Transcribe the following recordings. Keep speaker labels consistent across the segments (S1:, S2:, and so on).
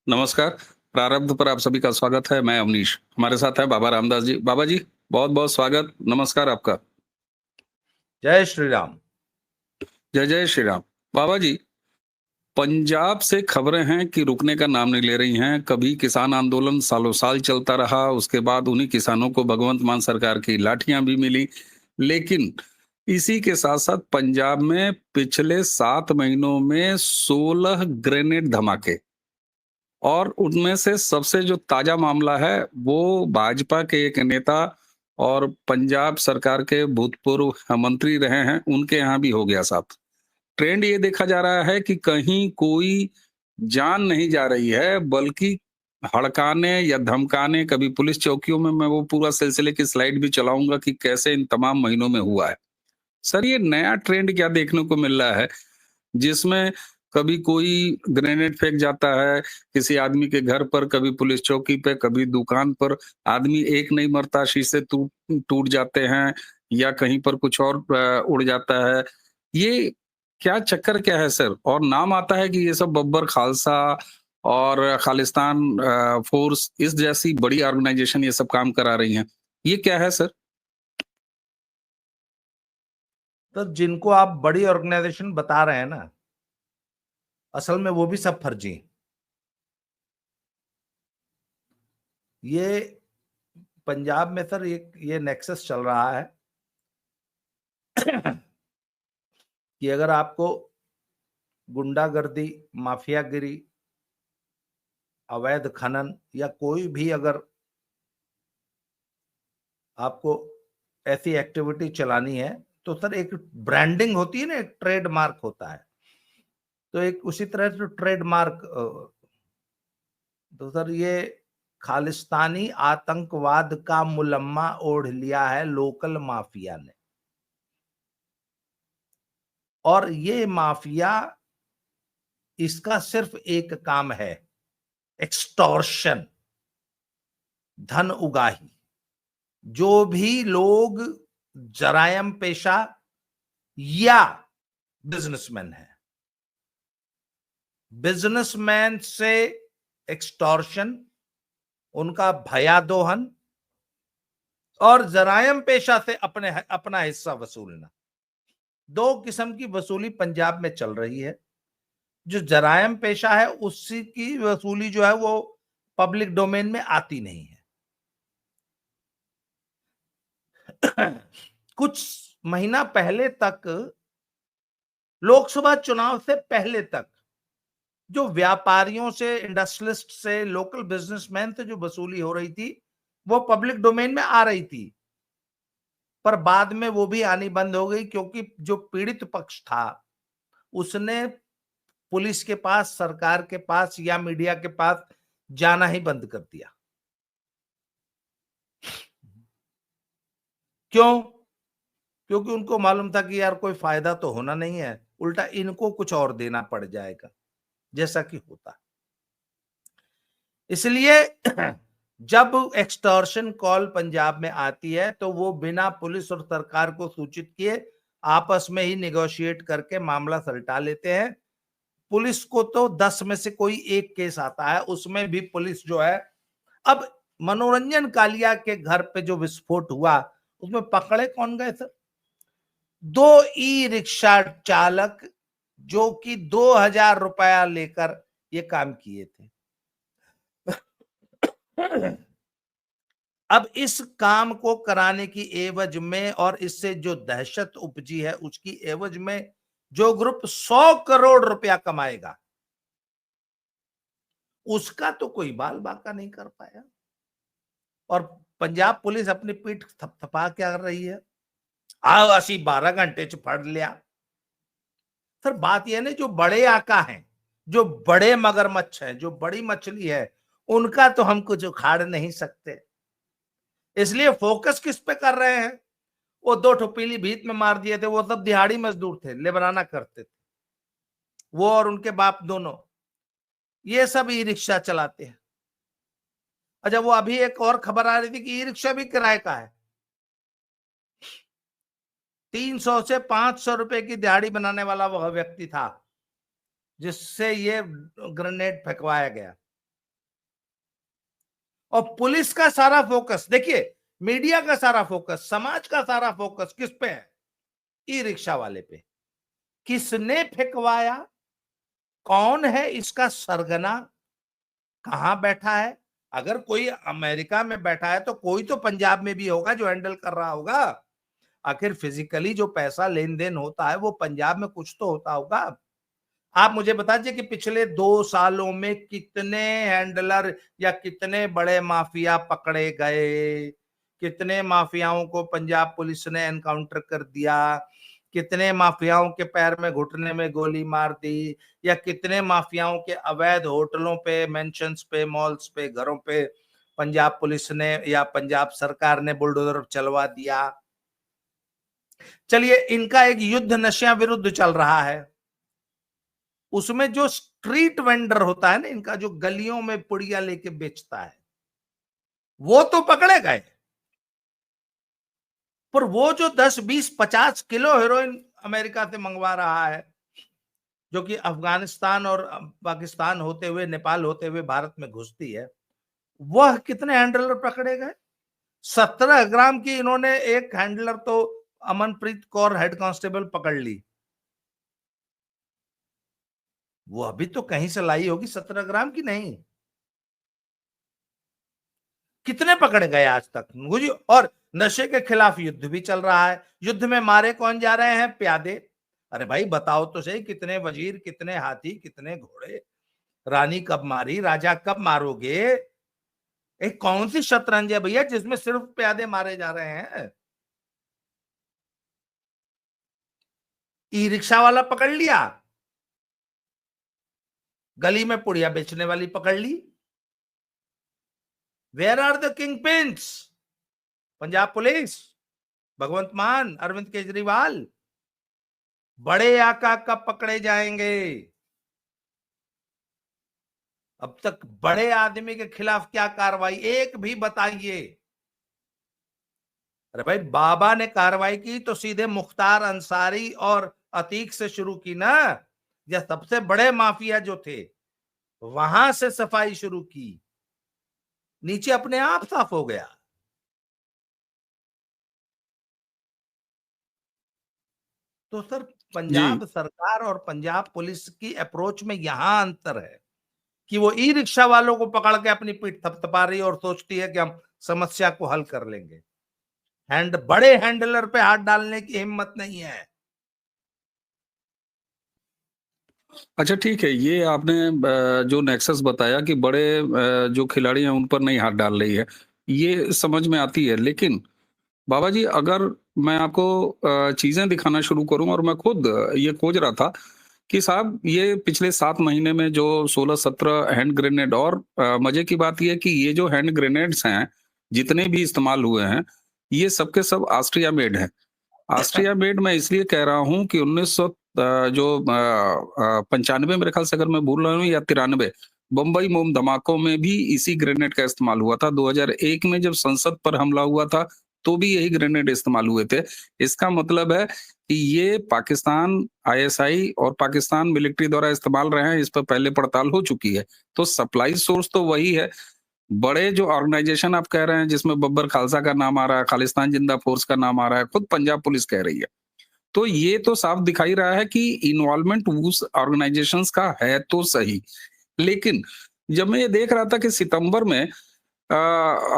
S1: नमस्कार। प्रारब्ध पर आप सभी का स्वागत है। मैं अवनीश। हमारे साथ है बाबा रामदास जी। बाबा जी, बहुत-बहुत स्वागत। नमस्कार आपका।
S2: जय श्री राम।
S1: जय जय श्री राम। बाबा जी, पंजाब से खबरें हैं कि रुकने का नाम नहीं ले रही हैं। कभी किसान आंदोलन सालों-साल चलता रहा, उसके बाद उन्हीं किसानों को भगवंत मान सरकार की लाठियाँ भी मिली। लेकिन इसी के साथ-साथ पंजाब में पिछले 7 महीनों में 16 ग्रेनेड धमाके, और उनमें से सबसे जो ताजा मामला है, वो भाजपा के एक नेता और पंजाब सरकार के भूतपूर्व मंत्री रहे हैं, उनके यहाँ भी हो गया साहब। ट्रेंड ये देखा जा रहा है कि कहीं कोई जान नहीं जा रही है, बल्कि हड़काने या धमकाने, कभी पुलिस चौकियों में मैं वो पूरा सिलसिले की स्लाइड भी चलाऊँगा कि कैसे इन तमाम महीनों में हुआ है। सर, ये नया ट्रेंड क्या देखने को मिल रहा है, जिसमें कभी कोई ग्रेनेड फेंक जाता है किसी आदमी के घर पर, कभी पुलिस चौकी पे, कभी दुकान पर। आदमी एक नहीं मरता, शीशे टूट टूट जाते हैं या कहीं पर कुछ और उड़ जाता है। ये क्या चक्कर क्या है सर? और नाम आता है कि ये सब बब्बर खालसा और खालिस्तान फोर्स इस जैसी बड़ी ऑर्गेनाइजेशन ये सब काम करा रही हैं। ये क्या है सर?
S2: तो जिनको आप बड़ी ऑर्गेनाइजेशन बता रहे हैं ना, असल में वो भी सब फर्जी हैं। ये पंजाब में सर ये नेक्सस चल रहा है कि अगर आपको गुंडागर्दी, माफियागिरी, अवैध खनन या कोई भी अगर आपको ऐसी एक्टिविटी चलानी है, तो सर एक ब्रांडिंग होती है ना, एक ट्रेडमार्क होता है। तो एक उसी तरह से ट्रेडमार्क, तो सर ये खालिस्तानी आतंकवाद का मुलम्मा ओढ़ लिया है लोकल माफिया ने। और ये माफिया, इसका सिर्फ एक काम है, एक्सटॉर्शन, धन उगाही। जो भी लोग जरायम पेशा या बिजनेसमैन है, बिजनेसमैन से एक्सटॉर्शन, उनका भयादोहन, और जरायम पेशा से अपना हिस्सा वसूलना। दो किस्म की वसूली पंजाब में चल रही है। जो जरायम पेशा है उसी की वसूली जो है वो पब्लिक डोमेन में आती नहीं है। कुछ महीना पहले तक, लोकसभा चुनाव से पहले तक, जो व्यापारियों से, इंडस्ट्रियलिस्ट से, लोकल बिजनेसमैन से जो वसूली हो रही थी, वो पब्लिक डोमेन में आ रही थी। पर बाद में वो भी आनी बंद हो गई, क्योंकि जो पीड़ित पक्ष था उसने पुलिस के पास, सरकार के पास या मीडिया के पास जाना ही बंद कर दिया। क्यों? क्योंकि उनको मालूम था कि यार कोई फायदा तो होना नहीं है, उल्टा इनको कुछ और देना पड़ जाएगा, जैसा कि होता। इसलिए जब एक्सटॉर्शन कॉल पंजाब में आती है तो वो बिना पुलिस और सरकार को सूचित किए आपस में ही निगोशिएट करके मामला सलटा लेते हैं। पुलिस को तो 10 में से कोई एक केस आता है, उसमें भी पुलिस जो है, अब मनोरंजन कालिया के घर पे जो विस्फोट हुआ उसमें पकड़े कौन गए सर? 2 ई रिक्शा चालक, जो कि 2000 रुपया लेकर ये काम किए थे। अब इस काम को कराने की एवज में और इससे जो दहशत उपजी है उसकी एवज में जो ग्रुप 100 करोड़ रुपया कमाएगा, उसका तो कोई बाल बाका नहीं कर पाया। और पंजाब पुलिस अपनी पीठ थपथपा क्या कर रही है, आओ असी 12 घंटे च फड़ लिया। सर बात यह नहीं, जो बड़े आका हैं, जो बड़े मगरमच्छ हैं, जो बड़ी मछली है, उनका तो हम कुछ उखाड़ नहीं सकते। इसलिए फोकस किस पे कर रहे हैं? वो 2 ठो पीली भीत में मार दिए थे, वो सब दिहाड़ी मजदूर थे, लेबराना करते थे, वो और उनके बाप दोनों। ये सब ई रिक्शा चलाते हैं। अच्छा, वो अभी एक और खबर आ रही थी कि ई रिक्शा भी किराए का है। 300 से 500 रुपए की दिहाड़ी बनाने वाला वह व्यक्ति था जिससे ये ग्रेनेड फेंकवाया गया। और पुलिस का सारा फोकस, देखिए मीडिया का सारा फोकस, समाज का सारा फोकस किस पे है? ई रिक्शा वाले पे। किसने फेंकवाया? कौन है इसका सरगना? कहां बैठा है? अगर कोई अमेरिका में बैठा है तो कोई तो पंजाब में भी होगा जो हैंडल कर रहा होगा। आखिर फिजिकली जो पैसा लेन देन होता है वो पंजाब में कुछ तो होता होगा। आप मुझे बता दीजिए कि पिछले 2 सालों में कितने हैंडलर या कितने बड़े माफिया पकड़े गए, कितने माफियाओं को पंजाब पुलिस ने एनकाउंटर कर दिया, कितने माफियाओं के पैर में घुटने में गोली मार दी, या कितने माफियाओं के अवैध होटलों पे, मेंशंस पे, मॉल्स पे, घरों पे पंजाब पुलिस ने या पंजाब सरकार ने बुलडोजर चलवा दिया। चलिए, इनका एक युद्ध नशा विरुद्ध चल रहा है, उसमें जो स्ट्रीट वेंडर होता है ना, इनका जो गलियों में पुड़िया लेके बेचता है, वो तो पकड़े गए, पर वो जो 10, 20, 50 किलो हेरोइन अमेरिका से मंगवा रहा है, जो कि अफगानिस्तान और पाकिस्तान होते हुए, नेपाल होते हुए भारत में घुसती है, वह कितने हैंडलर पकड़े गए? 17 ग्राम की इन्होंने, एक हैंडलर तो अमनप्रीत कौर हेड कांस्टेबल पकड़ ली, वो अभी तो कहीं से लाई होगी, 17 ग्राम की नहीं। कितने पकड़े गए आज तक मुझे? और नशे के खिलाफ युद्ध भी चल रहा है। युद्ध में मारे कौन जा रहे हैं? प्यादे। अरे भाई बताओ तो सही, कितने वजीर, कितने हाथी, कितने घोड़े? रानी कब मारी, राजा कब मारोगे? एक कौन सी शतरंज है भैया जिसमें सिर्फ प्यादे मारे जा रहे हैं? ई रिक्शा वाला पकड़ लिया, गली में पुड़िया बेचने वाली पकड़ ली। Where are the king pins? Punjab police, Bhagwant Mann, Arvind Kejriwal, बड़े आका कब पकड़े जाएंगे? अब तक बड़े आदमी के खिलाफ क्या कार्रवाई, एक भी बताइए। अरे भाई, बाबा ने कार्रवाई की तो सीधे मुख्तार अंसारी और अतीक से शुरू की ना, या सबसे बड़े माफिया जो थे वहां से सफाई शुरू की, नीचे अपने आप साफ हो गया। तो सर,
S1: जी।
S2: पंजाब सरकार और पंजाब पुलिस की अप्रोच में यहां अंतर है कि वो ई रिक्शा वालों को पकड़ के अपनी पीठ थपथपा रही है और सोचती है कि हम समस्या को हल कर लेंगे। बड़े हैंडलर पे हाथ डालने की हिम्मत नहीं है।
S1: अच्छा ठीक है, ये आपने जो नेक्सस बताया कि बड़े जो खिलाड़ी हैं उन पर नहीं हाथ डाल रही है, ये समझ में आती है। लेकिन बाबा जी, अगर मैं आपको चीज़ें दिखाना शुरू करूँ, और मैं खुद ये खोज रहा था कि साहब ये पिछले 7 महीने में जो 16-17 हैंड ग्रेनेड, और मज़े की बात ये है कि ये जो हैंड ग्रेनेड्स हैं, जितने भी इस्तेमाल हुए हैं, ये सब के सब ऑस्ट्रिया मेड हैं। ऑस्ट्रिया मेड मैं इसलिए कह रहा हूँ कि 1900 जो 95 मेरे ख्याल से, अगर मैं भूल रहा हूँ, या 93 बम्बई मोम धमाकों में भी इसी ग्रेनेड का इस्तेमाल हुआ था। 2001 में जब संसद पर हमला हुआ था, तो भी यही ग्रेनेड इस्तेमाल हुए थे। इसका मतलब है कि ये पाकिस्तान आईएसआई और पाकिस्तान मिलिट्री द्वारा इस्तेमाल रहे हैं, इस पर पहले पड़ताल हो चुकी है। तो सप्लाई सोर्स तो वही है। बड़े जो ऑर्गेनाइजेशन आप कह रहे हैं, जिसमें बब्बर खालसा का नाम आ रहा है, खालिस्तान जिंदा फोर्स का नाम आ रहा है, खुद पंजाब पुलिस कह रही है। तो ये तो साफ दिखाई रहा है कि इन्वॉल्वमेंट उस ऑर्गेनाइजेशंस का है तो सही। लेकिन जब मैं ये देख रहा था कि सितंबर में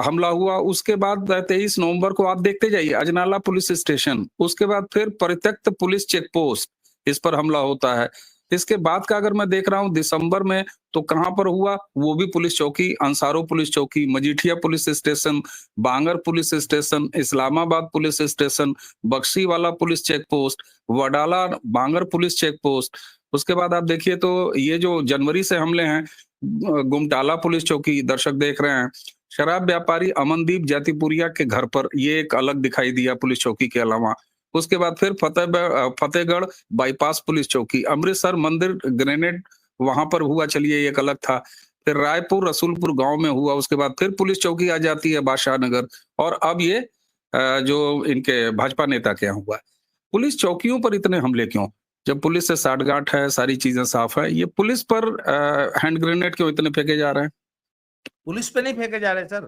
S1: हमला हुआ, उसके बाद 23 नवंबर को आप देखते जाइए अजनाला पुलिस स्टेशन, उसके बाद फिर परित्यक्त पुलिस चेक पोस्ट, इस पर हमला होता है। इसके बाद का अगर मैं देख रहा हूँ दिसंबर में, तो कहाँ पर हुआ, वो भी पुलिस चौकी, अंसारो पुलिस चौकी, Majithia police station, Bangar police station, Islamabad police station, Baksiwala police check post, Wadala Bangar police check post. उसके बाद आप देखिए तो ये जो जनवरी से हमले हैं, गुमटाला पुलिस चौकी, दर्शक देख रहे हैं, शराब व्यापारी अमनदीप जातिपुरिया के घर पर, ये एक अलग दिखाई दिया पुलिस चौकी के अलावा। उसके बाद फिर फतेहगढ़ बाईपास पुलिस चौकी, अमृतसर मंदिर ग्रेनेड वहां पर हुआ, चलिए एक अलग था। फिर रायपुर रसूलपुर गांव में हुआ, उसके बाद फिर पुलिस चौकी आ जाती है बादशाह नगर, और अब ये जो इनके भाजपा नेता के यहाँ हुआ। पुलिस चौकियों पर इतने हमले क्यों? जब पुलिस से साठगांठ है, सारी चीजें साफ है, ये पुलिस पर हैंड ग्रेनेड क्यों इतने फेंके जा रहे हैं?
S2: पुलिस पे नहीं फेंके जा रहे सर,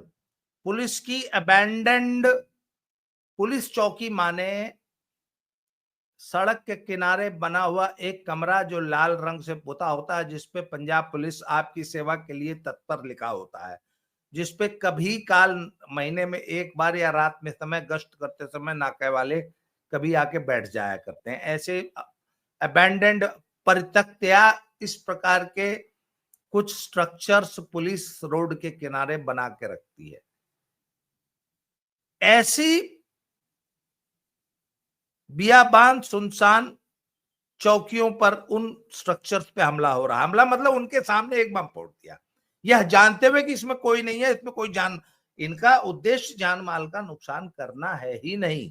S2: पुलिस की अबैंडन्ड पुलिस चौकी माने सड़क के किनारे बना हुआ एक कमरा जो लाल रंग से पुता होता है, जिसपे पंजाब पुलिस आपकी सेवा के लिए तत्पर लिखा होता है, जिसपे कभी काल महीने में एक बार या रात में समय गश्त करते समय नाके वाले कभी आके बैठ जाया करते हैं। ऐसे अबैंडन्ड परित्यक्त या इस प्रकार के कुछ स्ट्रक्चर्स पुलिस रोड के किनारे बना के रखती है। ऐसी बियाबान सुनसान चौकियों पर उन स्ट्रक्चर्स पे हमला हो रहा, हमला मतलब उनके सामने एक बम फोड़ दिया, यह जानते हुए कि इसमें कोई नहीं है, इसमें कोई जान, इनका उद्देश्य जान माल का नुकसान करना है ही नहीं,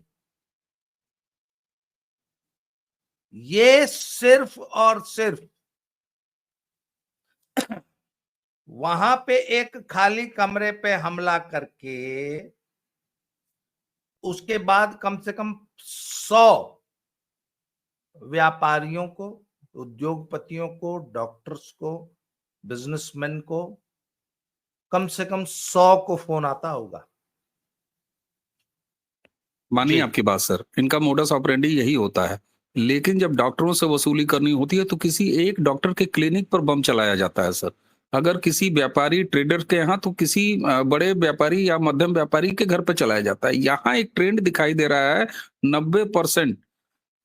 S2: ये सिर्फ और सिर्फ वहां पे एक खाली कमरे पे हमला करके उसके बाद कम से कम 100 व्यापारियों को, उद्योगपतियों को, डॉक्टर्स को, बिजनेसमैन को, कम से कम 100 को फोन आता होगा।
S1: मानिए
S2: जी।
S1: आपकी बात सर, इनका मोडस ऑपरेंडी यही होता है। लेकिन जब डॉक्टरों से वसूली करनी होती है तो किसी एक डॉक्टर के क्लिनिक पर बम चलाया जाता है सर। अगर किसी व्यापारी ट्रेडर के यहाँ तो किसी बड़े व्यापारी या मध्यम व्यापारी के घर पर चलाया जाता है। यहाँ एक ट्रेंड दिखाई दे रहा है, 90%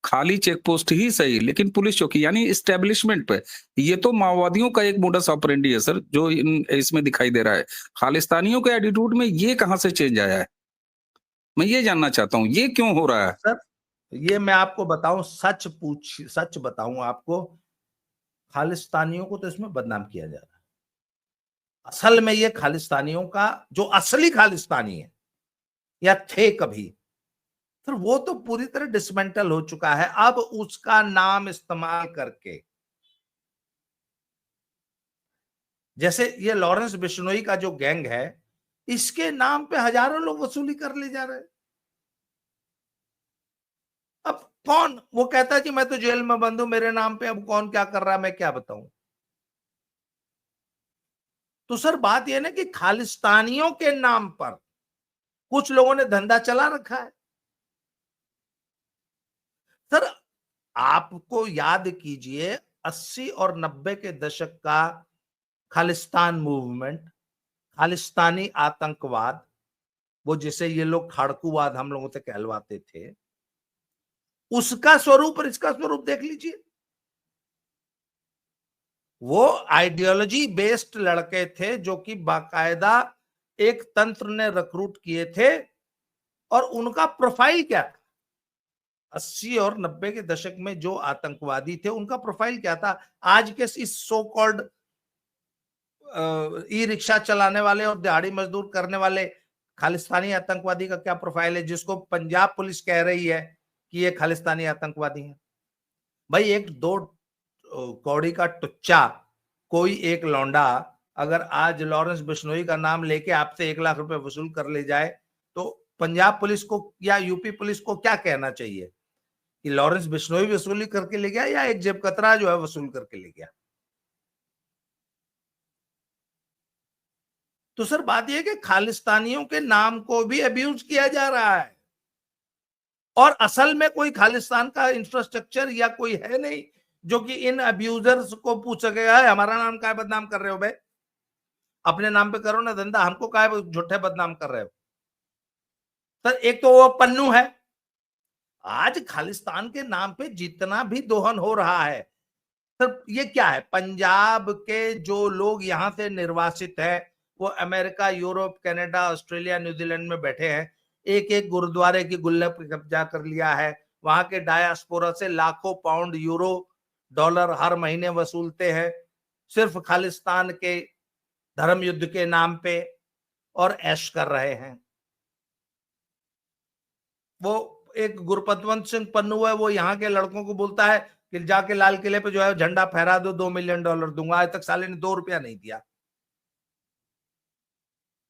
S1: खाली चेक पोस्ट ही सही लेकिन पुलिस चौकी यानी इस्टेब्लिशमेंट पे। ये तो माओवादियों का एक मोडस ऑपरेंडी है सर, जो इसमें दिखाई दे रहा है। खालिस्तानियों के एटीट्यूड में ये कहाँ से चेंज आया है, मैं ये जानना चाहता हूँ, ये क्यों हो रहा है?
S2: सर ये मैं आपको बताऊं, सच बताऊं आपको, खालिस्तानियों को तो इसमें बदनाम किया जा रहा है। असल में ये खालिस्तानियों का जो असली खालिस्तानी है या थे कभी, फिर वो तो पूरी तरह डिसमेंटल हो चुका है। अब उसका नाम इस्तेमाल करके, जैसे ये लॉरेंस बिश्नोई का जो गैंग है, इसके नाम पे हजारों लोग वसूली कर ले जा रहे हैं। अब कौन वो कहता है कि मैं तो जेल में बंद हूं, मेरे नाम पे अब कौन क्या कर रहा है मैं क्या बताऊं। तो सर बात यह ना कि खालिस्तानियों के नाम पर कुछ लोगों ने धंधा चला रखा है। सर आपको याद कीजिए 80 और 90 के दशक का खालिस्तान मूवमेंट, खालिस्तानी आतंकवाद, वो जिसे ये लोग खाड़कूवाद हम लोगों से कहलवाते थे, उसका स्वरूप और इसका स्वरूप देख लीजिए। वो आइडियोलॉजी बेस्ड लड़के थे जो कि बाकायदा एक तंत्र ने रिक्रूट किए थे, और उनका प्रोफाइल क्या था 80 और 90 के दशक में जो आतंकवादी थे उनका प्रोफाइल क्या था। आज के इस सो कॉल्ड ई रिक्शा चलाने वाले और दिहाड़ी मजदूर करने वाले खालिस्तानी आतंकवादी का क्या प्रोफाइल है, जिसको पंजाब पुलिस कह रही है कि ये खालिस्तानी आतंकवादी है। भाई एक दो कौड़ी का टुच्चा कोई एक लौंडा अगर आज लॉरेंस बिश्नोई का नाम लेके आपसे 1 लाख रुपए वसूल कर ले जाए, तो पंजाब पुलिस को या यूपी पुलिस को क्या कहना चाहिए कि लॉरेंस बिश्नोई वसूली करके ले गया या एक जेब कतरा जो है वसूल करके ले गया। तो सर बात यह कि खालिस्तानियों के नाम को भी अब्यूज किया जा रहा है, और असल में कोई खालिस्तान का इंफ्रास्ट्रक्चर या कोई है नहीं जो कि इन अब्यूजर्स को पूछ सकेगा हमारा नाम काय बदनाम कर रहे हो भाई, अपने नाम पे करो ना धंधा, हमको काय झूठे बदनाम कर रहे हो। सर एक तो वो पन्नू है, आज खालिस्तान के नाम पे जितना भी दोहन हो रहा है, सर ये क्या है, पंजाब के जो लोग यहां से निर्वासित है वो America, Europe, Canada, Australia, New Zealand में बैठे हैं, एक एक गुरुद्वारे की गुल्लक पे कब्जा कर लिया है, वहां के डायस्पोरा से लाखों पाउंड, यूरो, डॉलर हर महीने वसूलते हैं सिर्फ खालिस्तान के धर्म युद्ध के नाम पे, और ऐश कर रहे हैं। वो एक गुरपतवंत सिंह पन्नू है, वो यहाँ के लड़कों को बोलता है कि जाके लाल किले पे जो है झंडा फहरा दो, $2 मिलियन दूंगा। आज तक साले ने 2 रुपया नहीं दिया।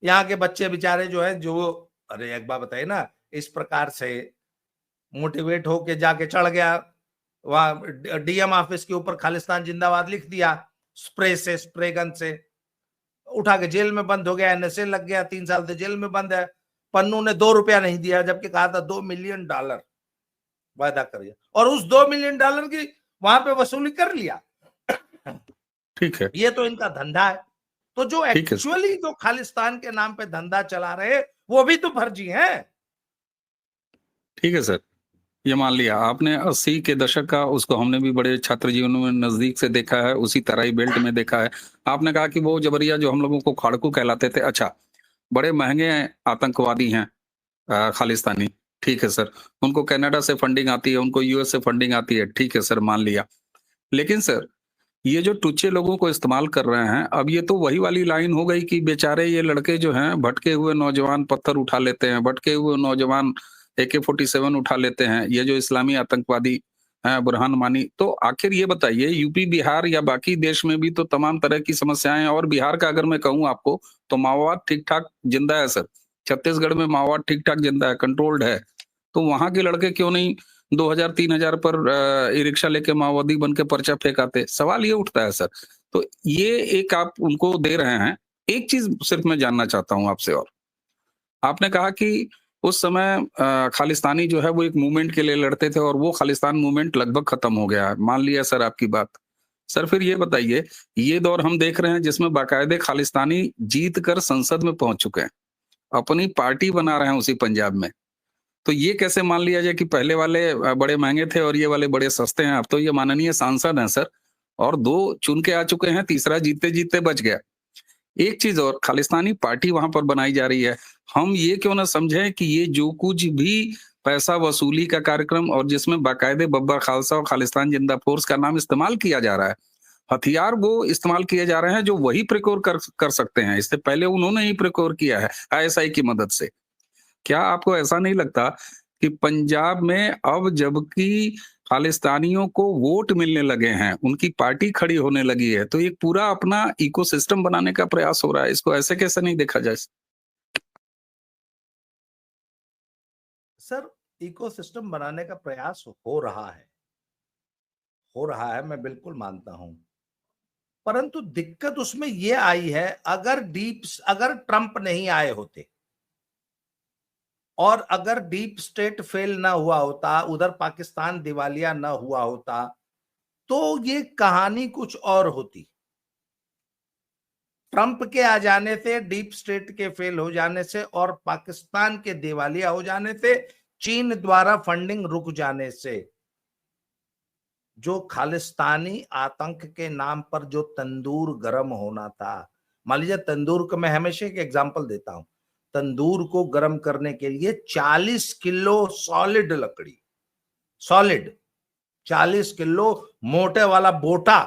S2: यहाँ के बच्चे बेचारे जो है, जो अरे एक बार बताइए ना, इस प्रकार से मोटिवेट होके जाके चढ़ गया वहां डीएम ऑफिस के ऊपर खालिस्तान जिंदाबाद लिख दिया स्प्रे गन से, उठा के जेल में बंद हो गया, एनएसए लग गया, 3 साल से जेल में बंद है। पन्नू ने 2 रुपया नहीं दिया, जबकि कहा था $2 मिलियन वायदा करिए, और उस $2 मिलियन की वहां पे वसूली कर लिया।
S1: ठीक है,
S2: ये तो इनका धंधा है। तो जो
S1: ठीक है,
S2: एक्चुअली जो खालिस्तान के नाम पे धंधा चला रहे वो भी तो फर्जी हैं।
S1: ठीक है सर। ये मान लिया आपने 80 के दशक का, उसको हमने भी बड़े छात्र जीवन में नजदीक से देखा है, उसी तराई बेल्ट में देखा है। आपने कहा कि वो जबरिया जो हम लोगों को खाड़कू कहलाते थे, अच्छा, बड़े महंगे आतंकवादी हैं खालिस्तानी, ठीक है सर। उनको कनाडा से फंडिंग आती है, उनको यूएस से फंडिंग आती है, ठीक है सर, मान लिया। लेकिन सर, ये जो टुच्चे लोगों को इस्तेमाल कर रहे हैं, अब ये तो वही वाली लाइन हो गई कि बेचारे ये लड़के जो हैं, भटके हुए नौजवान पत्थर उठा लेते हैं, भटके हुए नौजवान AK-47 उठा लेते हैं, ये जो इस्लामी आतंकवादी हैं, बुरहान मानी। तो आखिर ये बताइए, यूपी, बिहार या बाकी देश में भी तो तमाम तरह की समस्याएं हैं, और बिहार का अगर मैं कहूँ आपको, तो माओवाद ठीक-ठाक जिंदा है सर। छत्तीसगढ़ में माओवाद ठीक-ठाक जिंदा है, कंट्रोल्ड है। तो वहाँ के लड़के क्यों नहीं 2000-3000 पर ई-रिक्शा लेके माओवादी बन के पर्चा फेंक आते? सवाल ये उठता है सर। तो ये एक आप उनको दे रहे हैं। एक चीज़ सिर्फ मैं जानना चाहता हूँ आपसे और। आपने कहा कि उस समय खालिस्तानी जो है वो एक मूवमेंट के लिए लड़ते थे, और वो खालिस्तान मूवमेंट लगभग खत्म हो गया है। मान लिया सर आपकी बात। सर फिर ये बताइए, ये दौर हम देख रहे हैं जिसमें बाकायदे खालिस्तानी जीत कर संसद में पहुँच चुके हैं। अपनी पार्टी बना रहे हैं उसी पंजाब में। तो ये कैसे मान लिया जाए कि पहले वाले बड़े महँगे थे और ये वाले बड़े सस्ते हैं? अब तो ये माननीय सांसद हैं सर, और 2 चुन के आ चुके हैं, तीसरा जीतते-जीतते बच गया। एक चीज़ और, खालिस्तानी पार्टी वहाँ पर बनाई जा रही है। हम ये क्यों ना समझें कि ये जो कुछ भी पैसा वसूली का कार्यक्रम, और जिसमें बाकायदे बब्बर खालसा और खालिस्तान जिंदा फोर्स का नाम इस्तेमाल किया जा रहा है, हथियार वो इस्तेमाल किए जा रहे हैं जो वही प्रोक्योर कर कर सकते हैं। इससे पहले उन्होंने ही प्रोक्योर किया है आईएसआई की मदद से। क्या आपको ऐसा नहीं लगता कि पंजाब में अब जबकि खालिस्तानियों को वोट मिलने लगे हैं, उनकी पार्टी खड़ी होने लगी है, तो एक पूरा अपना इकोसिस्टम बनाने का प्रयास हो रहा है, इसको ऐसे कैसे नहीं देखा जाए?
S2: सर, इकोसिस्टम बनाने का प्रयास हो रहा है, हो रहा है, मैं बिल्कुल मानता हूं। परंतु दिक्कत उसमें यह आई है, अगर ट्रंप नहीं आए होते और अगर डीप स्टेट फेल ना हुआ होता, उधर पाकिस्तान दिवालिया ना हुआ होता, तो ये कहानी कुछ और होती। ट्रंप के आ जाने से, डीप स्टेट के फेल हो जाने से और पाकिस्तान के दिवालिया हो जाने से, चीन द्वारा फंडिंग रुक जाने से, जो खालिस्तानी आतंक के नाम पर जो तंदूर गर्म होना था, मान लीजिए तंदूर को मैं हमेशा एक एग्जांपल देता हूं, तंदूर को गर्म करने के लिए 40 किलो सॉलिड लकड़ी, सॉलिड 40 किलो मोटे वाला बोटा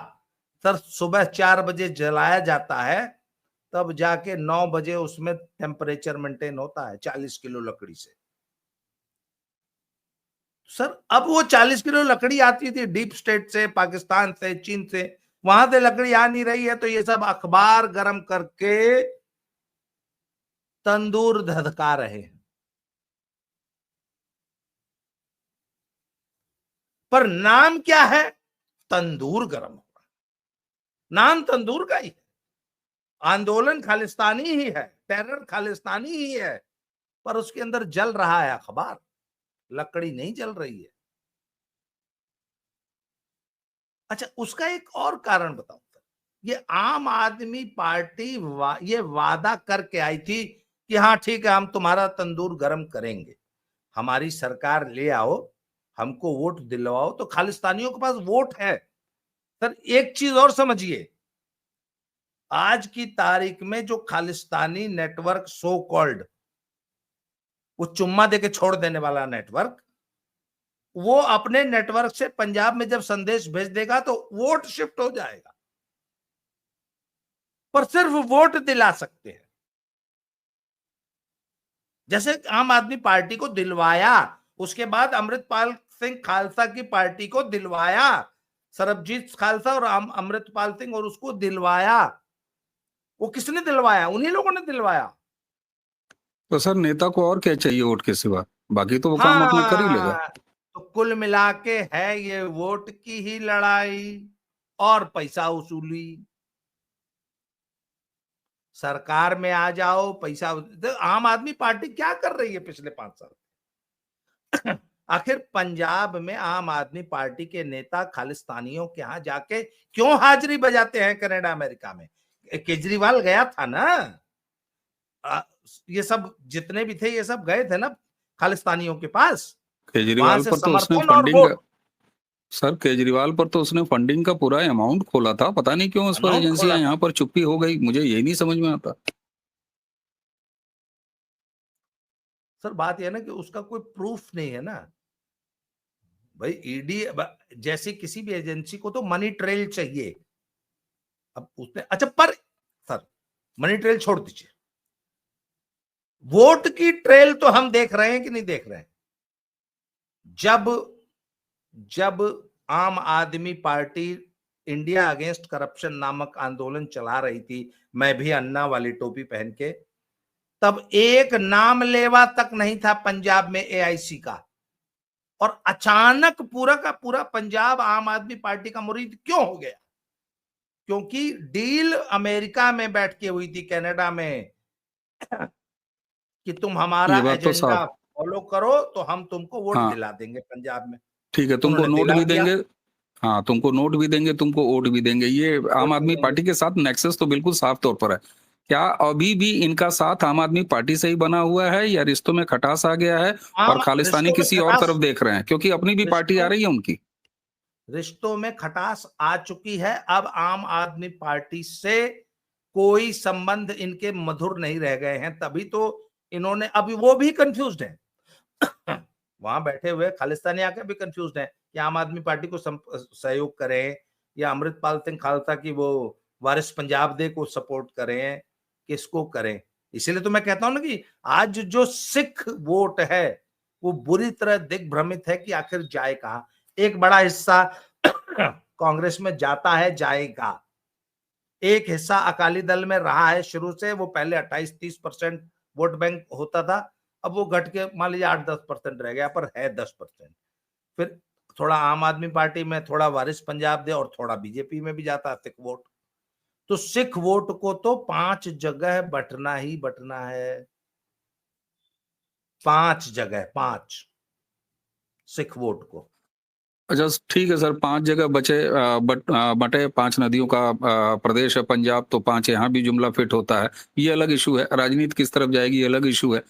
S2: सर सुबह 4 बजे जलाया जाता है, तब जाके 9 बजे उसमें टेम्परेचर मेंटेन होता है 40 किलो लकड़ी से। सर अब वो 40 किलो लकड़ी आती थी डीप स्टेट से, पाकिस्तान से, चीन से, वहां से लकड़ी आ नहीं रही है, तो ये सब अखबार गर्म करके तंदूर धधका रहे हैं। पर नाम क्या है? तंदूर गर्म हो रहा, नाम तंदूर का ही है, आंदोलन खालिस्तानी ही है, टेरर खालिस्तानी ही है, पर उसके अंदर जल रहा है अखबार, लकड़ी नहीं जल रही है। अच्छा, उसका एक और कारण बताऊं, ये आम आदमी पार्टी ये वादा करके आई थी कि हाँ ठीक है, हम तुम्हारा तंदूर गर्म करेंगे, हमारी सरकार ले आओ, हमको वोट दिलवाओ, तो खालिस्तानियों के पास वोट है। सर एक चीज और समझिए, आज की तारीख में जो खालिस्तानी नेटवर्क सो कॉल्ड, वो चुम्मा देके छोड़ देने वाला नेटवर्क, वो अपने नेटवर्क से पंजाब में जब संदेश भेज देगा तो वोट शिफ्ट हो जाएगा, पर सिर्फ वोट दिला सकते हैं। जैसे आम आदमी पार्टी को दिलवाया, उसके बाद अमृतपाल सिंह खालसा की पार्टी को दिलवाया, सरबजीत खालसा और अमृतपाल सिंह, और उसको दिलवाया। वो किसने दिलवाया? उन्हीं लोगों ने दिलवाया।
S1: तो सर नेता को और क्या चाहिए वोट के सिवा? बाकी तो वो काम अपना कर ही लेगा।
S2: हाँ, तो कुल मिला के है ये वोट की ही लड़ाई और पैसा वसूली। सरकार में आ जाओ, पैसा। आम आदमी पार्टी क्या कर रही है पिछले 5 साल? आखिर पंजाब में आम आदमी पार्टी के नेता खालिस्तानियों के यहाँ जाके क्यों हाजिरी बजाते हैं? कनाडा अमेरिका में केजरीवाल गया था ना, ये सब जितने भी थे ये सब गए थे ना खालिस्तानियों के पास, वहां
S1: केजरीवाल
S2: से
S1: पर तो उसने
S2: समर्थन और
S1: फंडिंग,
S2: वोट
S1: सर केजरीवाल पर तो उसने फंडिंग का पूरा अमाउंट खोला था, पता नहीं क्यों उस पर
S2: अमाउंट खोला
S1: एजेंसियां
S2: था।
S1: यहाँ पर चुप्पी हो गई, मुझे यही नहीं समझ में आता।
S2: सर बात यह है ना कि उसका कोई प्रूफ नहीं है ना भाई। ईडी जैसी किसी भी एजेंसी को तो मनी ट्रेल चाहिए। अब उसने अच्छा, पर सर मनी ट्रेल छोड़ दीजिए, वोट की ट्रेल तो हम देख रहे हैं कि नहीं देख रहे हैं? जब जब आम आदमी पार्टी इंडिया अगेंस्ट करप्शन नामक आंदोलन चला रही थी, मैं भी अन्ना वाली टोपी पहन के, तब एक नाम लेवा तक नहीं था पंजाब में एआईसी का, और अचानक पूरा का पूरा पंजाब आम आदमी पार्टी का मुरीद क्यों हो गया? क्योंकि डील अमेरिका में बैठ के हुई थी, कनाडा में, कि तुम हमारा
S1: ये बात तो
S2: एजेंडा
S1: साफ।
S2: फॉलो करो तो हम तुमको वोट
S1: हाँ
S2: दिला देंगे पंजाब में।
S1: ठीक है, तुमको
S2: उन्होंने
S1: नोट
S2: दिला
S1: भी
S2: दिया,
S1: देंगे। हाँ तुमको नोट भी देंगे, तुमको वोट भी देंगे, ये आम
S2: वोट भी
S1: आदमी
S2: देंगे।
S1: पार्टी के साथ नेक्सस तो बिल्कुल साफ तौर पर है। क्या अभी भी इनका साथ आम आदमी पार्टी से ही बना हुआ है, या रिश्तों में खटास आ गया है और
S2: आम
S1: खालिस्तानी
S2: रिश्तों में
S1: किसी और
S2: खटास,
S1: तरफ देख रहे हैं, क्योंकि अपनी भी पार्टी आ
S2: रिश्तों
S1: रही है उनकी।
S2: रिश्तों में खटास आ चुकी है। अब आम आदमी पार्टी से कोई संबंध इनके मधुर नहीं रह गए हैं, तभी तो इन्होंने, अभी वो भी कंफ्यूज्ड है। वहां बैठे हुए खालिस्तानी आके भी कंफ्यूज्ड है कि आम आदमी पार्टी को सहयोग करें या अमृतपाल सिंह खालसा की वो वारिस पंजाब दे को सपोर्ट करें, किसको करें? इसीलिए तो मैं कहता हूं ना कि आज जो सिख वोट है वो बुरी तरह दिग्भ्रमित है कि आखिर जाए कहां। एक बड़ा हिस्सा कांग्रेस में जाता है, जाएगा। एक हिस्सा अकाली दल में रहा है शुरू से, वो पहले 28-30% वोट बैंक होता था, अब वो घट के मान लीजिए 8-10% रह गया, पर है 10%। फिर थोड़ा आम आदमी पार्टी में, थोड़ा वारिस पंजाब दे, और थोड़ा बीजेपी में भी जाता है सिख वोट। तो सिख वोट को तो 5 जगह बंटना ही बंटना है, 5 जगह, 5 सिख वोट को।
S1: अच्छा ठीक है सर, 5 जगह बचे, बटे 5 नदियों का प्रदेश है पंजाब, तो 5 यहाँ भी जुमला फिट होता है, ये अलग इशू है। राजनीति किस तरफ जाएगी ये अलग इशू है।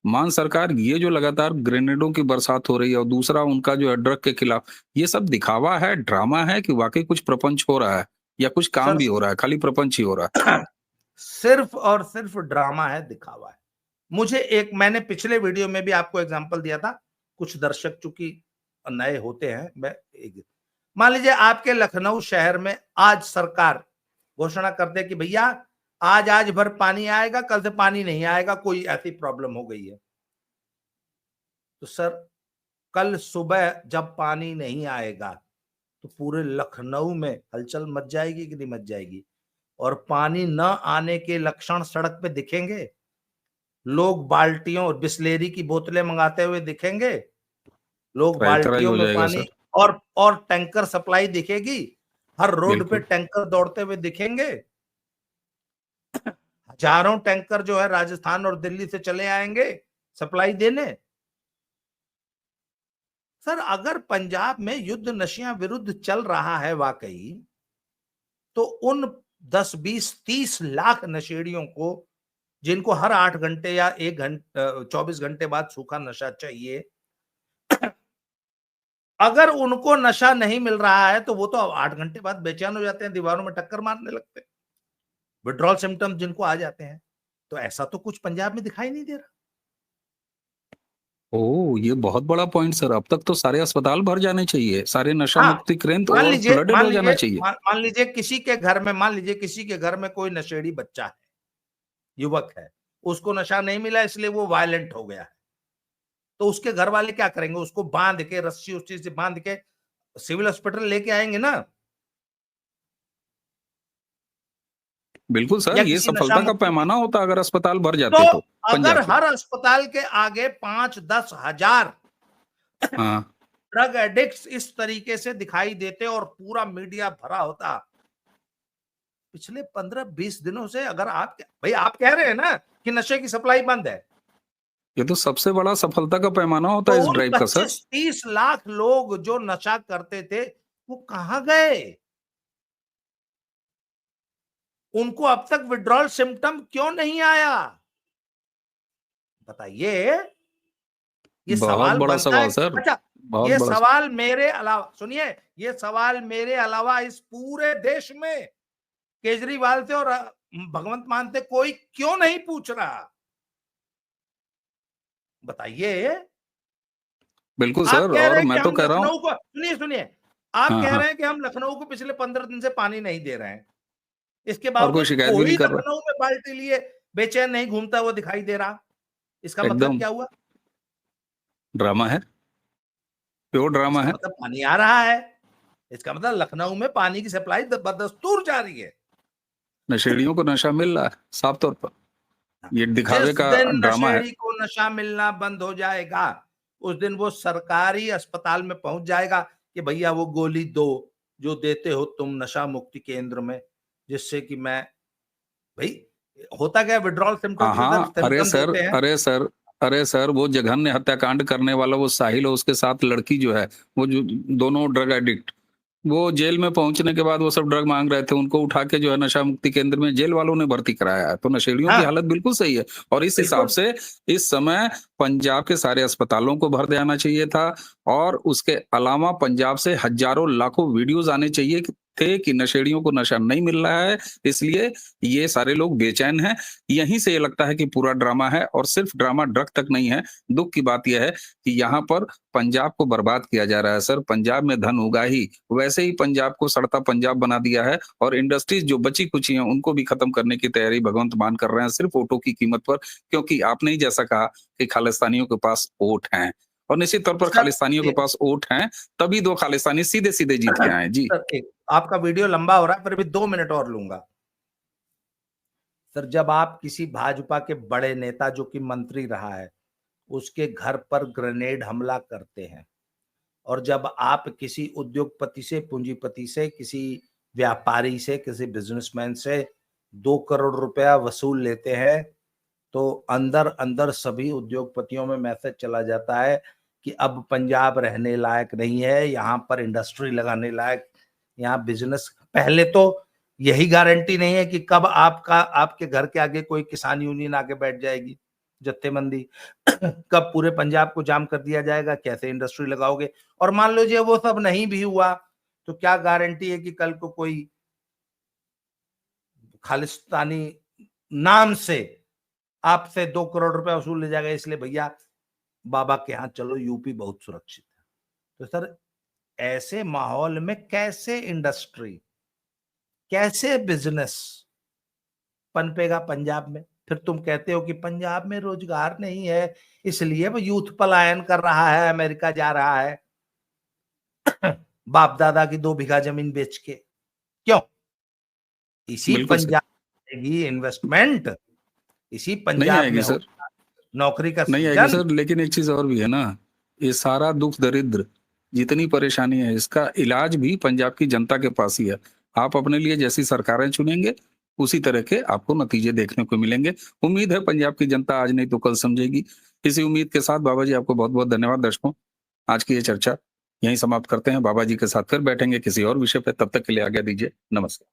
S1: मान सरकार, ये जो लगातार ग्रेनेडों की बरसात हो रही है और दूसरा उनका जो है ड्रग के खिलाफ, ये सब दिखावा है, ड्रामा है, कि वाकई कुछ प्रपंच हो रहा है या कुछ काम
S2: सर
S1: भी हो रहा है, खाली प्रपंच ही हो रहा है?
S2: सिर्फ और सिर्फ ड्रामा है, दिखावा है। मुझे एक, मैंने पिछले वीडियो में भी आपको एग्जांपल दिया था, कुछ दर्शक चूंकि नए होते हैं, मैं मान लीजिए आपके लखनऊ शहर में आज सरकार घोषणा कर दे कि भैया आज भर पानी आएगा, कल से पानी नहीं आएगा, कोई ऐसी प्रॉब्लम हो गई है, तो सर कल सुबह जब पानी नहीं आएगा तो पूरे लखनऊ में हलचल मच जाएगी कि नहीं मच जाएगी? और पानी न आने के लक्षण सड़क पे दिखेंगे, लोग बाल्टियों और बिस्लेरी की बोतलें मंगाते हुए दिखेंगे, लोग
S1: तरह ही
S2: बाल्टियों
S1: हो
S2: में
S1: जाएगा
S2: पानी,
S1: सर।
S2: और टैंकर सप्लाई दिखेगी, हर रोड पे
S1: बिल्कुल।
S2: टैंकर दौड़ते हुए दिखेंगे। हजारों टैंकर जो है राजस्थान और दिल्ली से चले आएंगे सप्लाई देने। सर अगर पंजाब में युद्ध नशियां विरुद्ध चल रहा है वाकई, तो उन 10-20-30 लाख नशेड़ियों को, जिनको हर 8 घंटे या 1 घंटे 24 घंटे बाद सूखा नशा चाहिए, अगर उनको नशा नहीं मिल रहा है तो वो तो 8 घंटे बाद बेचैन हो जाते हैं, दीवारों में टक्कर मारने लगते हैं, विड्रॉल सिम्टम्स जिनको आ जाते हैं। तो ऐसा तो कुछ पंजाब में दिखाई नहीं दे रहा।
S1: ओह, ये बहुत बड़ा पॉइंट सर। अब तक तो सारे अस्पताल भर जाने चाहिए, सारे नशा
S2: हाँ,
S1: मुक्ति केंद्र
S2: मान
S1: और
S2: लीजिए
S1: फ्लडेड
S2: मान
S1: हो
S2: लीजिए
S1: जाना चाहिए।
S2: मान लीजिए किसी के घर में, मान लीजिए किसी के घर में कोई नशेड़ी बच्चा है, युवक है, उसको नशा नहीं मिला इसलिए वो वायलेंट हो गया है, तो उसके घर वाले क्या करेंगे? उसको बांध के, रस्सी उस्सी से बांध के सिविल हॉस्पिटल लेके आएंगे ना,
S1: बिल्कुल सर,
S2: या
S1: ये
S2: किसी नशा
S1: सफलता का
S2: मुक्ति
S1: पैमाना होता अगर अस्पताल भर
S2: तो
S1: जाते तो
S2: अगर
S1: पंजाब के।
S2: हर अस्पताल के आगे 5-10 हजार
S1: हाँ
S2: ड्रग एडिक्ट्स इस तरीके से दिखाई देते और पूरा मीडिया भरा होता, पिछले 15-20 दिनों से अगर आप भाई आप कह रहे हैं ना कि नशे की सप्लाई बंद है,
S1: ये तो सबसे बड़ा सफलता का पैमाना होता
S2: तो
S1: है इस
S2: उन
S1: ड्राइव का सर।
S2: 25-30 लाख लोग जो नशा करते थे वो कहां गए? उनको अब तक विड्रॉल सिम्टम क्यों नहीं आया? बताइए। ये
S1: बहुत
S2: सवाल
S1: बड़ा
S2: बनता है।
S1: सवाल सर,
S2: अच्छा,
S1: बहुत
S2: ये
S1: बड़ा
S2: सवाल मेरे अलावा सुनिए, ये सवाल मेरे अलावा इस पूरे देश में केजरीवाल से और भगवंत मान से कोई क्यों नहीं पूछ रहा? बताइए।
S1: बिल्कुल
S2: आप
S1: सर,
S2: कह रहे
S1: और
S2: हैं कि
S1: मैं तो
S2: हम
S1: कह रहा हूँ।
S2: लखनऊ को सुनिए सुनिए, आप
S1: हाँ,
S2: कह
S1: हाँ,
S2: रहे हैं कि हम लखनऊ को पिछले 15 दिन से पानी नहीं दे रहे हैं। इसके
S1: और कोई
S2: बावजूद
S1: शिकायत भी नहीं
S2: कोई
S1: कर रहा।
S2: लखनऊ में बाल्टी लिए बेचैन नहीं घूमता हुआ दिखाई दे रहा। इसका मतलब
S1: एकदम
S2: क्या हुआ?
S1: ड्रामा है, प्योर ड्रामा
S2: इसका
S1: है।
S2: मतलब पानी आ रहा है। इसका मतलब लखनऊ में पानी की सप्लाई बदस्तूर जारी है।
S1: नशेड़ियों को नशा मिल रहा है साफ तौर पर, ये दिखावे
S2: जिस
S1: का
S2: दिन
S1: ड्रामा है।
S2: नशेड़ी को नशा मिलना बंद हो जाएगा, उस दिन वो सरकारी अस्पताल में पहुंच जाएगा कि भैया वो गोली दो जो देते हो तुम नशा मुक्ति केंद्र में, जिससे कि मैं भाई होता क्या विड्रॉल
S1: हाँ,
S2: सिम्टम्स
S1: हाँ,
S2: सिम्टम्स होते हैं।
S1: अरे सर, वो जघन्य हत्याकांड करने वाला वो साहिल और उसके साथ लड़की जो है, वो जो दोनों ड्रग एडिक्ट, वो जेल में पहुंचने के बाद वो सब ड्रग मांग रहे थे, उनको उठा के जो है नशा मुक्ति केंद्र में जेल वालों ने भर्ती कराया है। तो नशेड़ियों की
S2: हाँ
S1: हालत बिल्कुल सही है, और इस हिसाब
S2: बिल्कुल।
S1: से इस समय पंजाब के सारे अस्पतालों को भर देना चाहिए था, और उसके अलावा पंजाब से हजारों लाखों वीडियोज आने चाहिए थे कि नशेड़ियों को नशा नहीं मिल रहा है, इसलिए ये सारे लोग बेचैन हैं। यहीं से ये लगता है कि पूरा ड्रामा है, और सिर्फ ड्रामा ड्रग तक नहीं है। दुख की बात यह है कि यहाँ पर पंजाब को बर्बाद किया जा रहा है सर। पंजाब में धन उगा ही, वैसे ही पंजाब को सड़ता पंजाब बना दिया है, और इंडस्ट्रीज जो बची कुची हैं उनको भी खत्म करने की तैयारी भगवंत मान कर रहे हैं, सिर्फ वोटों की कीमत पर। क्योंकि आपने ही जैसा कहा कि खालिस्तानियों के पास वोट हैं, और निश्चित तौर पर
S2: सर
S1: खालिस्तानियों के पास वोट हैं, तभी 2 खालिस्तानी सीधे-सीधे जीत के आए। जी।
S2: सर एक आपका वीडियो लंबा हो रहा है, फिर भी 2 मिनट और लूंगा। सर जब आप किसी भाजपा के बड़े नेता जो कि मंत्री रहा है उसके घर पर ग्रेनेड हमला करते हैं, और जब आप किसी उद्योगपति से, पूंजीपति से, किसी व्यापारी से, किसी बिजनेसमैन से 2 करोड़ रुपया वसूल लेते हैं, तो अंदर अंदर सभी उद्योगपतियों में मैसेज चला जाता है कि अब पंजाब रहने लायक नहीं है, यहाँ पर इंडस्ट्री लगाने लायक, यहाँ बिजनेस। पहले तो यही गारंटी नहीं है कि कब आपके घर के आगे कोई किसान यूनियन आके बैठ जाएगी, जत्थेबंदी कब पूरे पंजाब को जाम कर दिया जाएगा, कैसे इंडस्ट्री लगाओगे। और मान लीजिए वो सब नहीं भी हुआ तो क्या गारंटी है कि कल को कोई खालिस्तानी नाम से आपसे 2 करोड़ रुपए वसूल ले जाएगा, इसलिए भैया बाबा के यहाँ चलो, यूपी बहुत सुरक्षित है। तो सर ऐसे माहौल में कैसे इंडस्ट्री, कैसे बिजनेस पनपेगा पंजाब में? फिर तुम कहते हो कि पंजाब में रोजगार नहीं है इसलिए वो यूथ पलायन कर रहा है, अमेरिका जा रहा है बाप दादा की 2 बीघा जमीन बेच के। क्यों? इसी
S1: बिल्कुल सही।
S2: पंजाब में इन्वेस्टमेंट, इसी
S1: नहीं
S2: पंजाब
S1: आएगी
S2: में हो
S1: सर,
S2: नौकरी का
S1: नहीं आएगी
S2: सृजन।
S1: सर, लेकिन एक चीज़ और भी है ना, ये सारा दुःख दरिद्र, जितनी परेशानी है, इसका इलाज भी पंजाब की जनता के पास ही है। आप अपने लिए जैसी सरकारें चुनेंगे, उसी तरह के आपको नतीजे देखने को मिलेंगे। उम्मीद है पंजाब की जनता आज नहीं तो कल समझेगी। इसी उम्मीद के साथ बाबा जी आपको बहुत-बहुत धन्यवाद। दर्शकों, आज की ये चर्चा यहीं समाप्त करते हैं। बाबा जी के साथ फिर बैठेंगे किसी और विषय पे, तब तक के लिए आज्ञा दीजिए। नमस्कार।